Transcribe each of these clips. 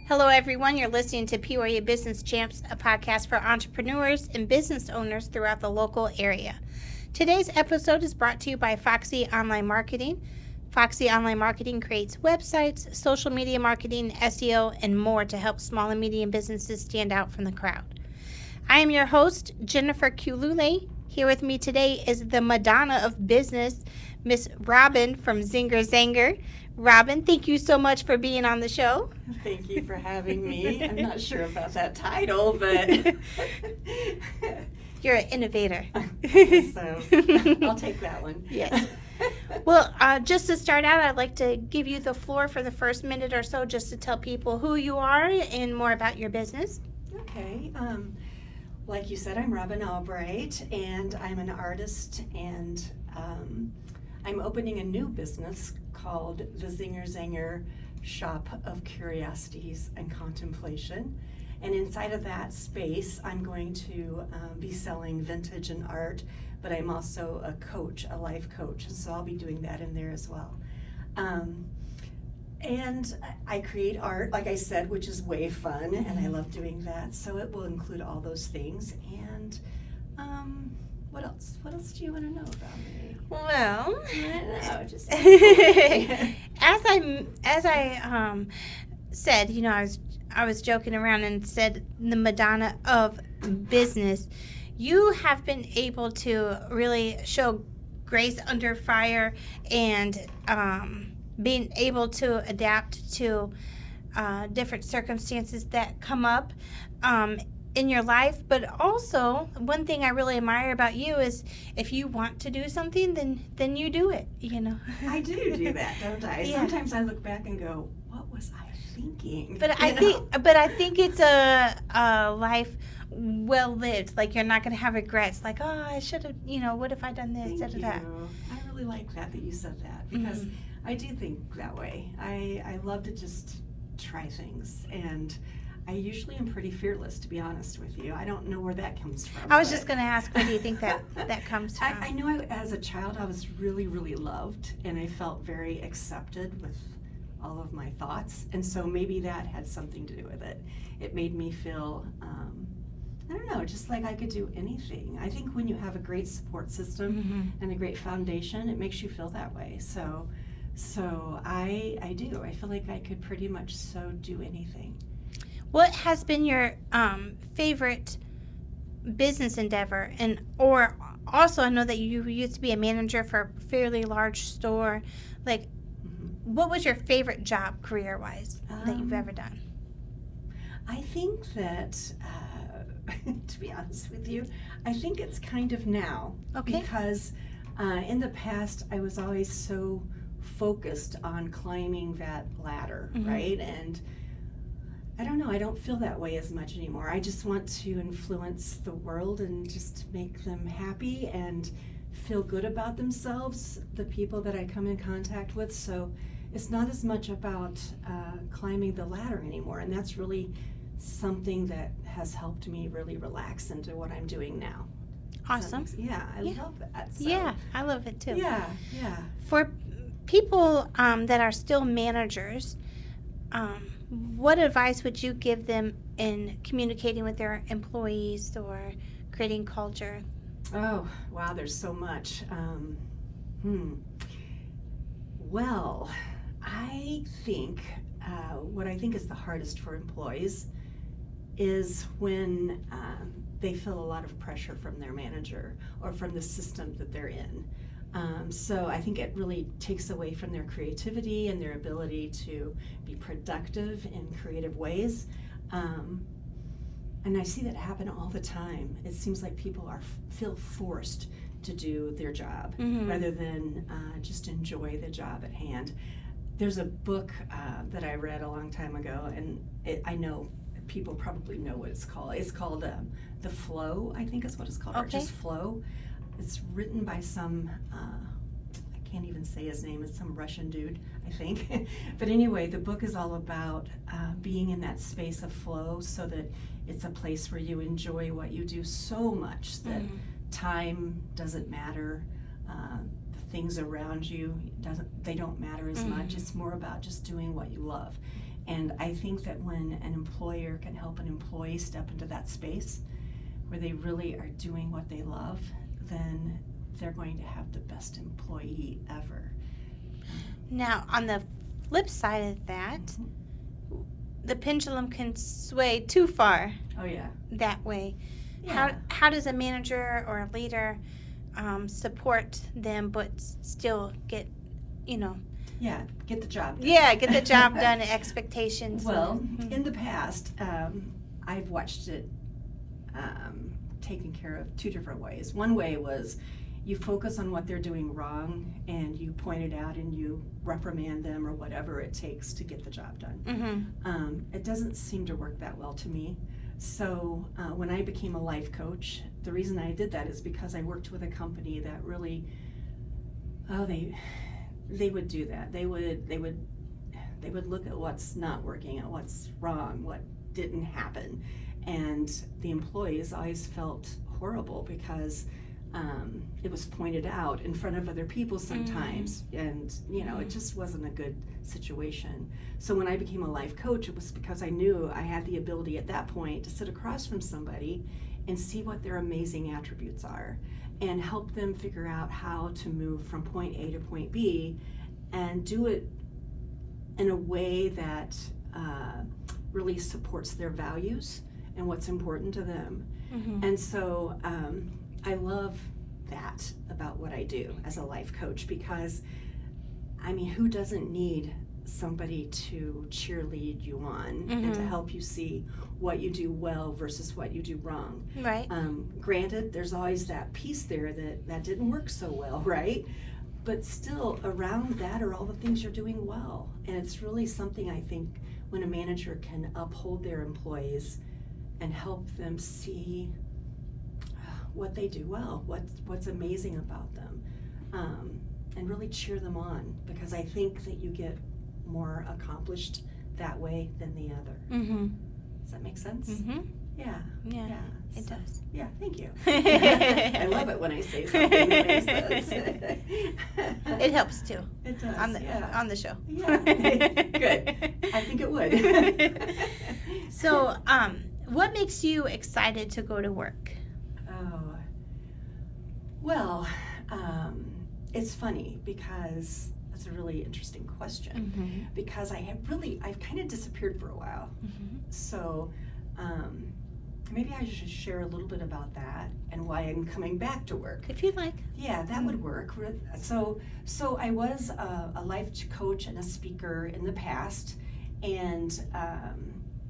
Hello, everyone. You're listening to Peoria Business Champs, a podcast for entrepreneurs and business owners throughout the local area. Today's episode is brought to you by Foxy Online Marketing. Foxy Online Marketing creates websites, social media marketing, SEO, and more to help small and medium businesses stand out from the crowd. I am your host, Jennifer Kulule. Here with me today is the Madonna of business, Miss Robin from Zanger. Robin, thank you so much for being on the show. Thank you for having me. I'm not sure about that title, but you're an innovator. So I'll take that one. Yes. Well, just to start out, I'd like to give you the floor for the first minute or so just to tell people who you are and more about your business. Okay. Like you said, I'm Robin Albright, and I'm an artist, and I'm opening a new business called the Zanger Shop of Curiosities and Contemplation. And inside of that space, I'm going to be selling vintage and art, but I'm also a coach, a life coach, and so I'll be doing that in there as well. And I create art, like I said, which is way fun, and I love doing that. So it will include all those things. And what else? What else do you want to know about me? Well, I know, just as I said, you know, I was joking around and said the Madonna of business. You have been able to really show grace under fire and being able to adapt to different circumstances that come up in your life. But also, one thing I really admire about you is if you want to do something, then you do it, you know. I do that, don't I? Yeah. Sometimes I look back and go, what was I thinking? But I think it's a life well lived. Like, you're not going to have regrets. Like, oh, I should have, you know, what if I done this? Thank you. I really like that you said that, because I do think that way. I love to just try things, and I usually am pretty fearless, to be honest with you. I don't know where that comes from. I was just going to ask, where do you think that comes from? I know as a child I was really, really loved, and I felt very accepted with all of my thoughts, and so maybe that had something to do with it. It made me feel, I don't know, just like I could do anything. I think when you have a great support system and a great foundation, it makes you feel that way. So I do. I feel like I could pretty much do anything. What has been your favorite business endeavor? Or also, I know that you used to be a manager for a fairly large store. Like, what was your favorite job career-wise that you've ever done? I think that, to be honest with you, I think it's kind of now. Okay. Because in the past, I was always so focused on climbing that ladder, right? And I don't know, I don't feel that way as much anymore. I just want to influence the world and just make them happy and feel good about themselves, the people that I come in contact with. So it's not as much about climbing the ladder anymore, and that's really something that has helped me really relax into what I'm doing now. Awesome. I love that. So. Yeah, I love it too. Yeah. For people that are still managers, what advice would you give them in communicating with their employees or creating culture? Oh, wow, there's so much. Well, I think what I think is the hardest for employees is when they feel a lot of pressure from their manager or from the system that they're in. So I think it really takes away from their creativity and their ability to be productive in creative ways. And I see that happen all the time. It seems like people feel forced to do their job rather than just enjoy the job at hand. There's a book that I read a long time ago, and I know people probably know what it's called. It's called The Flow, I think is what it's called, or just Flow. It's written by some, I can't even say his name, it's some Russian dude, I think. But anyway, the book is all about being in that space of flow so that it's a place where you enjoy what you do so much that time doesn't matter. The things around you, they don't matter as much. It's more about just doing what you love. And I think that when an employer can help an employee step into that space where they really are doing what they love, then they're going to have the best employee ever. Now, on the flip side of that, the pendulum can sway too far. Oh, yeah. That way. Yeah. How does a manager or a leader support them but still get, Yeah, get the job done. Yeah, get the job done, expectations. Well, in the past, I've watched it taken care of two different ways. One way was you focus on what they're doing wrong and you point it out and you reprimand them or whatever it takes to get the job done. It doesn't seem to work that well to me. So when I became a life coach, the reason I did that is because I worked with a company that really, they would do that. They would look at what's not working, at what's wrong, what didn't happen, and the employees always felt horrible because it was pointed out in front of other people sometimes, and it just wasn't a good situation. So when I became a life coach, it was because I knew I had the ability at that point to sit across from somebody and see what their amazing attributes are and help them figure out how to move from point A to point B and do it in a way that really supports their values and what's important to them. And so I love that about what I do as a life coach, because who doesn't need somebody to cheerlead you on and to help you see what you do well versus what you do wrong. Right. Granted, there's always that piece there that didn't work so well, right? But still, around that are all the things you're doing well. And it's really something, I think, when a manager can uphold their employees and help them see what they do well, what's amazing about them, and really cheer them on, because I think that you get more accomplished that way than the other. Does that make sense? Yeah. It does. Yeah, thank you. I love it when I say something that makes sense. It helps too. It does. On the show. Yeah. Good. I think it would. So, what makes you excited to go to work? Oh, well, it's funny because that's a really interesting question, because I've kind of disappeared for a while. So maybe I should share a little bit about that and why I'm coming back to work. If you'd like. Yeah, that would work. So I was a life coach and a speaker in the past, and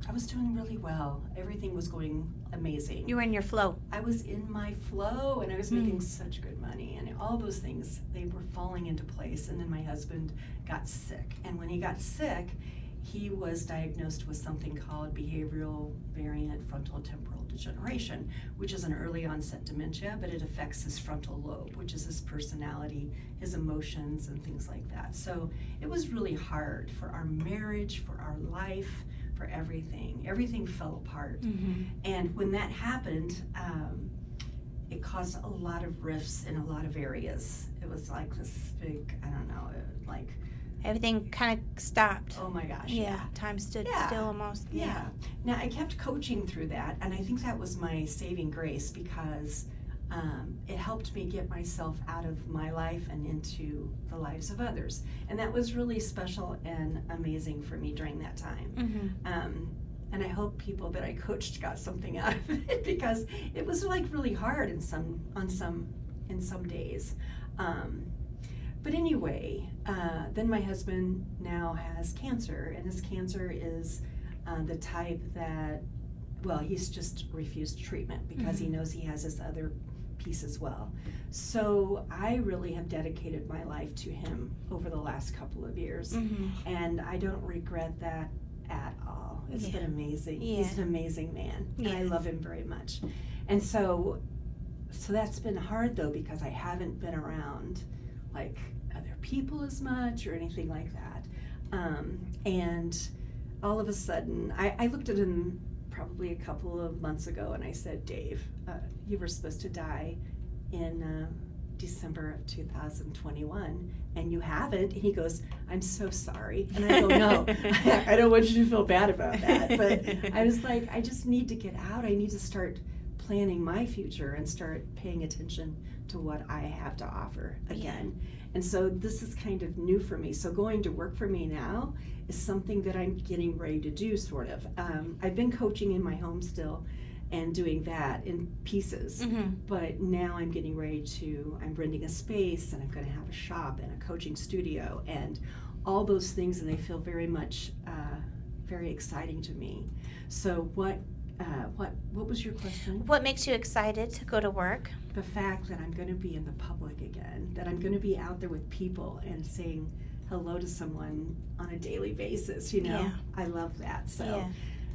I was doing really well. Everything was going amazing. You were in your flow. I was in my flow, and I was making such good money, and all those things, they were falling into place. And then my husband got sick, and when he got sick, he was diagnosed with something called behavioral variant frontal temporal degeneration, which is an early onset dementia, but it affects his frontal lobe, which is his personality, his emotions, and things like that. So it was really hard for our marriage, for our life, for everything. Everything fell apart. And when that happened, it caused a lot of rifts in a lot of areas. It was like this big, Everything kind of stopped. Oh my gosh. Yeah, time stood still almost. Yeah. Now, I kept coaching through that, and I think that was my saving grace, because it helped me get myself out of my life and into the lives of others. And that was really special and amazing for me during that time. And I hope people that I coached got something out of it, because it was really hard in some days. But anyway, then my husband now has cancer, and his cancer is the type that, he's just refused treatment because he knows he has this other piece as well. So I really have dedicated my life to him over the last couple of years, and I don't regret that at all. It's been amazing. He's an amazing man, and I love him very much. And so that's been hard, though, because I haven't been around other people as much or anything like that. And all of a sudden, I looked at him probably a couple of months ago, and I said, Dave, you were supposed to die in December of 2021, and you haven't. And he goes, I'm so sorry. And I go, no, I don't want you to feel bad about that. But I was like, I just need to get out. I need to start planning my future and start paying attention to what I have to offer again. And so this is kind of new for me. So going to work for me now is something that I'm getting ready to do, sort of. I've been coaching in my home still and doing that in pieces, but now I'm getting ready to, I'm renting a space, and I'm going to have a shop and a coaching studio and all those things, and they feel very much very exciting to me. So what was your question? What makes you excited to go to work? The fact that I'm going to be in the public again, that I'm going to be out there with people and saying hello to someone on a daily basis, you know. I love that.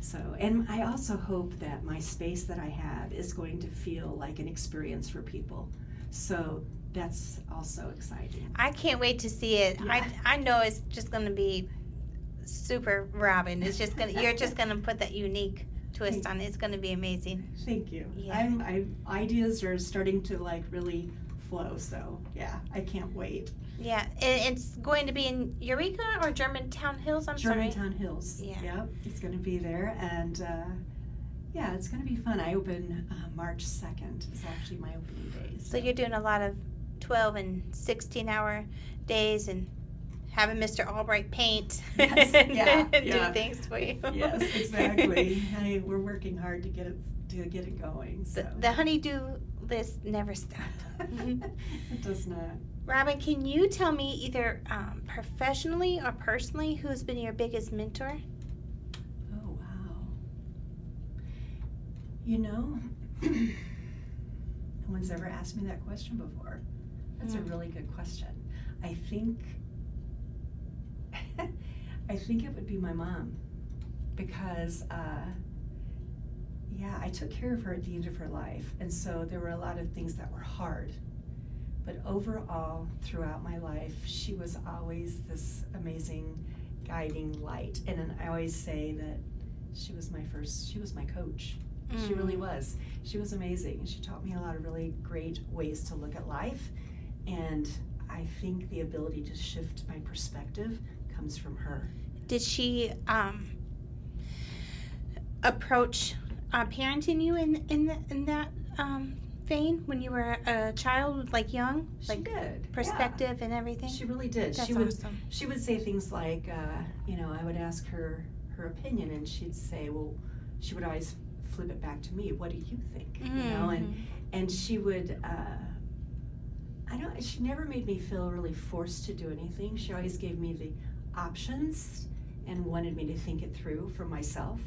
So, and I also hope that my space that I have is going to feel like an experience for people. So that's also exciting. I can't wait to see it. Yeah. I know it's just going to be super Robin. It's just going to, you're just going to put that unique twist on it. It's going to be amazing. Thank you. Yeah. Ideas are starting to like really flow. So yeah, I can't wait. Yeah, and it's going to be in Eureka or Germantown Hills. Germantown Hills. Yeah. Yep, it's going to be there, and yeah, it's going to be fun. I open March 2nd. Is actually my opening day. So you're doing a lot of 12 and 16-hour days and having Mr. Albright paint and do things for you. Yes, exactly. We're working hard to get it going. So. The honey-do list never stops. It does not. Robin, can you tell me either professionally or personally who's been your biggest mentor? Oh, wow. You know, no one's ever asked me that question before. That's a really good question. I think it would be my mom, because I took care of her at the end of her life, and so there were a lot of things that were hard. But overall, throughout my life, she was always this amazing guiding light. And I always say that she was my coach. She really was. She was amazing. She taught me a lot of really great ways to look at life. And I think the ability to shift my perspective comes from her. Did she approach parenting you in that vein when you were a child, like young? She did. Perspective and everything? She really did. That's awesome. She would say things like, I would ask her opinion, and she'd say, well, she would always flip it back to me. What do you think? You know, and she would, she never made me feel really forced to do anything. She always gave me the options and wanted me to think it through for myself.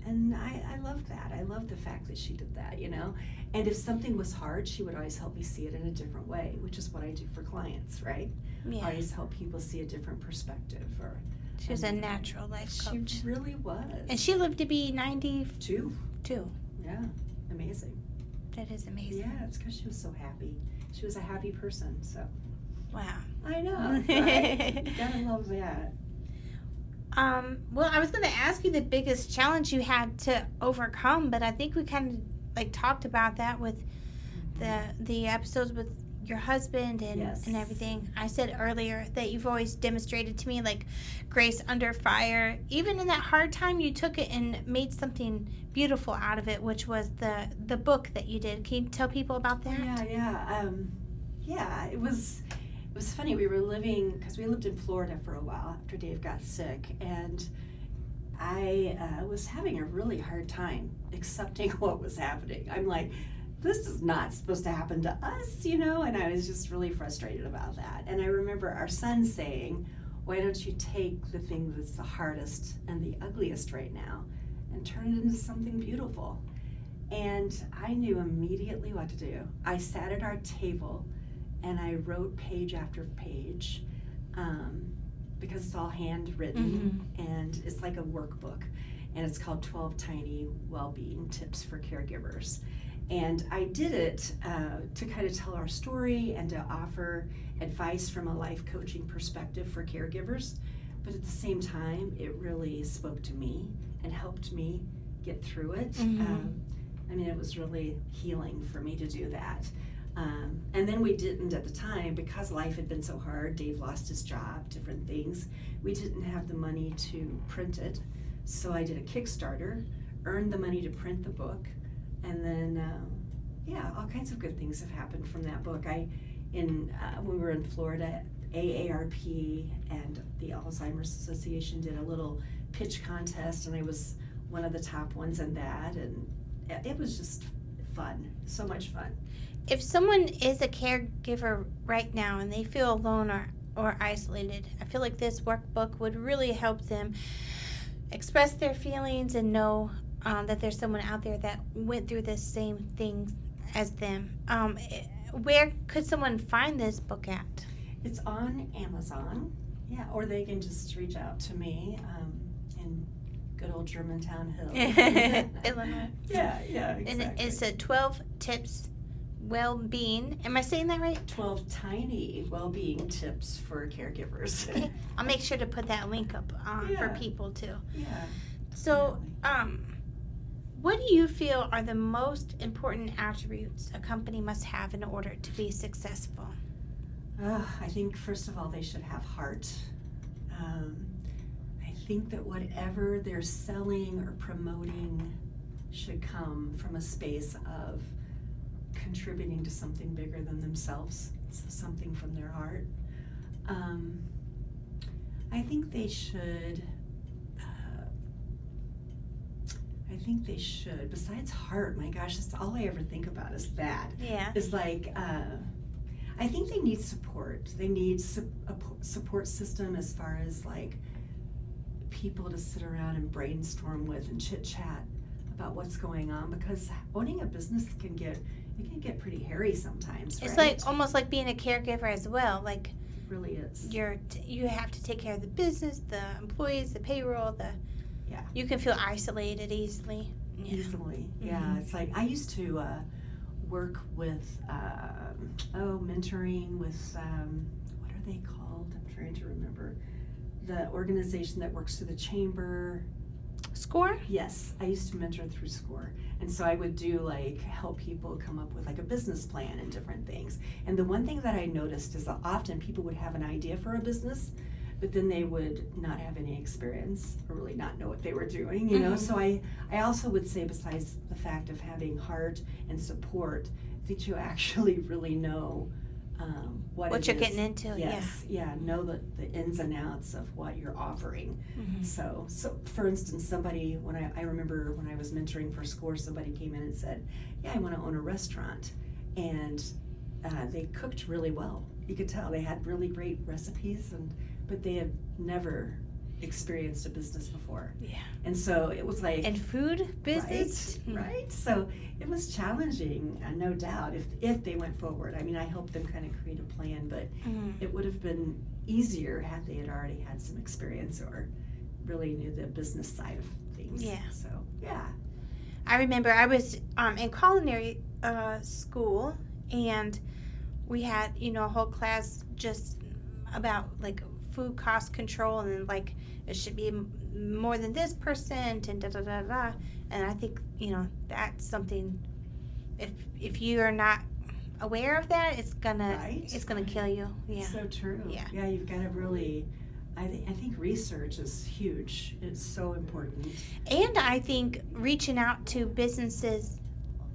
And I love that. I love the fact that she did that, you know. And if something was hard, she would always help me see it in a different way, which is what I do for clients, right? Yeah. I always help people see a different perspective. She was a natural life coach. She really was. And she lived to be 92. Yeah, amazing. That is amazing. Yeah, it's because she was so happy. She was a happy person, so. Wow. I know, right? You gotta love that. Well, I was going to ask you the biggest challenge you had to overcome, but I think we kind of talked about that with the episodes with your husband and everything. I said earlier that you've always demonstrated to me grace under fire. Even in that hard time, you took it and made something beautiful out of it, which was the book that you did. Can you tell people about that? Yeah. It was funny. We were because we lived in Florida for a while after Dave got sick, and I was having a really hard time accepting what was happening. I'm like, this is not supposed to happen to us, you know, and I was just really frustrated about that. And I remember our son saying, why don't you take the thing that's the hardest and the ugliest right now and turn it into something beautiful? And I knew immediately what to do. I sat at our table and I wrote page after page, because it's all handwritten, and it's like a workbook, and it's called 12 Tiny Well-Being Tips for Caregivers. And I did it to kind of tell our story and to offer advice from a life coaching perspective for caregivers, but at the same time, it really spoke to me and helped me get through it. It was really healing for me to do that. And then we didn't at the time, because life had been so hard. Dave lost his job, different things. We didn't have the money to print it. So I did a Kickstarter, earned the money to print the book, and then, all kinds of good things have happened from that book. When we were in Florida, AARP and the Alzheimer's Association did a little pitch contest, and I was one of the top ones in that, and it was just fun, so much fun. If someone is a caregiver right now and they feel alone or isolated, I feel like this workbook would really help them express their feelings and know that there's someone out there that went through the same thing as them. Where could someone find this book at? It's on Amazon, or they can just reach out to me in good old Germantown Hills, Illinois. Yeah, exactly. And it's a 12 tips well-being. Am I saying that right? 12 tiny well-being tips for caregivers. Okay. I'll make sure to put that link up for people too. Yeah. So, what do you feel are the most important attributes a company must have in order to be successful? I think, first of all, they should have heart. I think that whatever they're selling or promoting should come from a space of contributing to something bigger than themselves, so something from their heart. I think they should, besides heart, my gosh, that's all I ever think about is that. Yeah. Is like, I think they need support. They need a support system as far as like people to sit around and brainstorm with and chit chat about what's going on, because owning a business can get pretty hairy sometimes. It's right? like almost like being a caregiver as well. Like, it really is. You have to take care of the business, the employees, the payroll. You can feel isolated easily. Yeah. Easily, yeah. Mm-hmm. It's like I used to work with mentoring with what are they called? I'm trying to remember. The organization that works through the chamber. SCORE? Yes, I used to mentor through SCORE, and so I would do help people come up with a business plan and different things. And the one thing that I noticed is that often people would have an idea for a business, but then they would not have any experience or really not know what they were doing, you know. So I also would say, besides the fact of having heart and support, that you actually really know what you're getting into. Yes, know the ins and outs of what you're offering. Mm-hmm. So for instance, somebody, I remember when I was mentoring for SCORE, somebody came in and said, I want to own a restaurant, and they cooked really well. You could tell they had really great recipes, but they had never experienced a business before. Yeah. And so it was like, and food business, right? So it was challenging, no doubt, if they went forward. I mean, I helped them kind of create a plan, but it would have been easier had they had already had some experience or really knew the business side of things. Yeah. So yeah. I remember I was in culinary school, and we had a whole class just about food cost control, and it should be more than this percent and da da da da. And I think that's something, if you are not aware of that, it's gonna kill you. Yeah. So true. Yeah. Yeah, you've got to really. I think research is huge. It's so important. And I think reaching out to businesses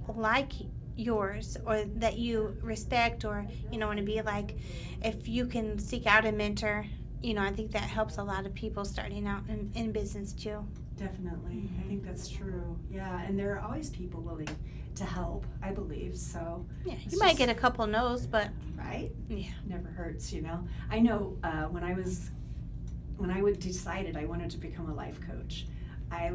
like yours, or that you respect, or want to be like, if you can seek out a mentor, I think that helps a lot of people starting out in business too. Definitely. I think that's true. Yeah, and there are always people willing to help, I believe. So yeah, you might get a couple no's, but right? Yeah. Never hurts, I know when I decided I wanted to become a life coach, I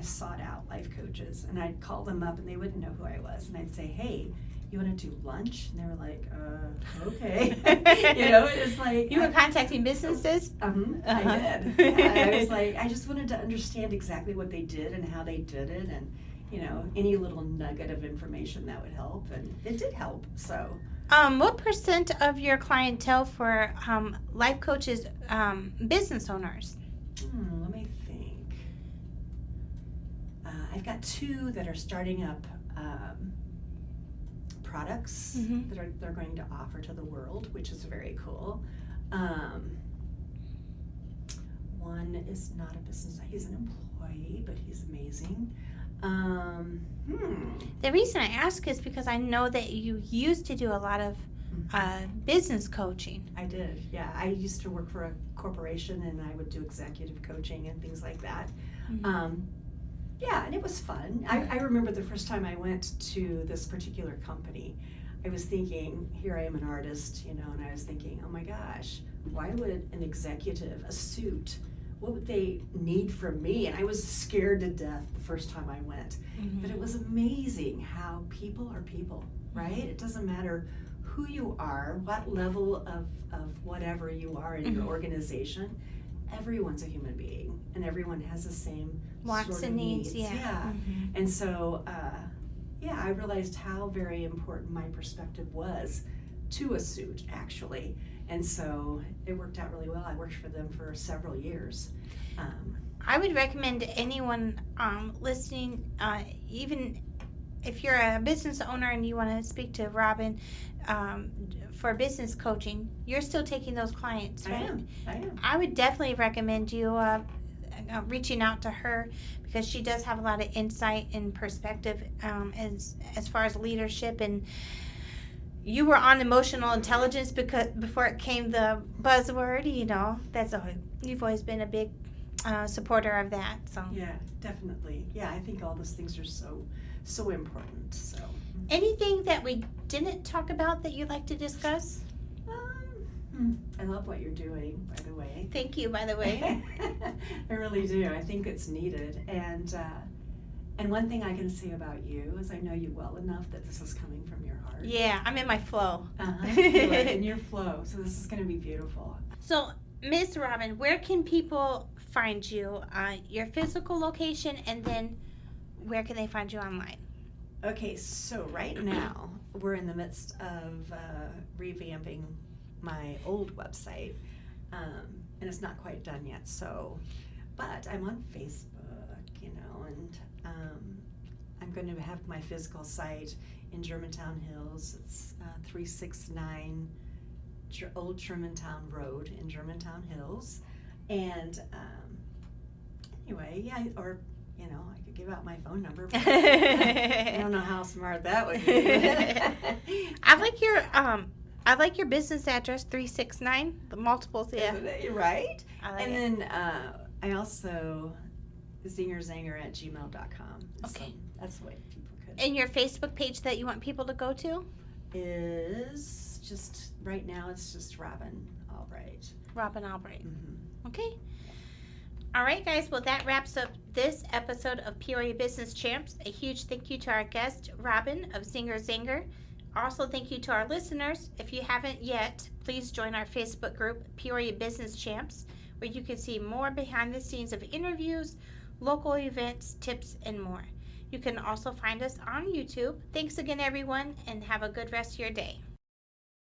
sought out life coaches, and I'd call them up and they wouldn't know who I was, and I'd say, hey, you want to do lunch? And they were like, okay. It's like you were contacting businesses. I did. Yeah, I was like, I just wanted to understand exactly what they did and how they did it, and any little nugget of information that would help, and it did help. So what percent of your clientele for life coaches business owners? Let me think. I've got 2 that are starting up products that they're going to offer to the world, which is very cool. One is not a business, he's an employee, but he's amazing. The reason I ask is because I know that you used to do a lot of business coaching. I did, yeah. I used to work for a corporation, and I would do executive coaching and things like that. Yeah, and it was fun. I remember the first time I went to this particular company, I was thinking, here I am an artist, and I was thinking, oh my gosh, why would an executive, a suit, what would they need from me? And I was scared to death the first time I went. But it was amazing how people are people, right? It doesn't matter who you are, what level of whatever you are in your organization, everyone's a human being, and everyone has the same wants sort and of needs. Yeah. And so, I realized how very important my perspective was to a suit, actually. And so it worked out really well. I worked for them for several years. I would recommend to anyone listening, even if you're a business owner and you want to speak to Robin for business coaching, you're still taking those clients, right? I am. I would definitely recommend you reaching out to her, because she does have a lot of insight and perspective as far as leadership. And you were on emotional intelligence because before it came the buzzword, you've always been a big supporter of that. So Yeah, definitely. Yeah, I think all those things are so important. So anything that we didn't talk about that you'd like to discuss? I love what you're doing, by the way. Thank you, by the way. I really do. I think it's needed. And one thing I can say about you is I know you well enough that this is coming from your heart. Yeah, I'm in my flow. In your flow. So this is going to be beautiful. So, Ms. Robin, where can people find you? Your physical location, and then where can they find you online? Okay, so right now we're in the midst of revamping my old website, and it's not quite done yet. But I'm on Facebook, and I'm going to have my physical site in Germantown Hills. It's 369 Old Germantown Road in Germantown Hills, and anyway, I could give out my phone number, but I don't know how smart that would be. I like your business address, 369, the multiples, yeah. Right? I like and it. then I also, zingerzanger@gmail.com. Okay. So that's the way people could. And your Facebook page that you want people to go to? Is just, right now it's just Robin Albright. Robin Albright. Mm-hmm. Okay. All right, guys. Well, that wraps up this episode of Peoria Business Champs. A huge thank you to our guest, Robin of Zanger. Also, thank you to our listeners. If you haven't yet, please join our Facebook group, Peoria Business Champs, where you can see more behind the scenes of interviews, local events, tips, and more. You can also find us on YouTube. Thanks again, everyone, and have a good rest of your day.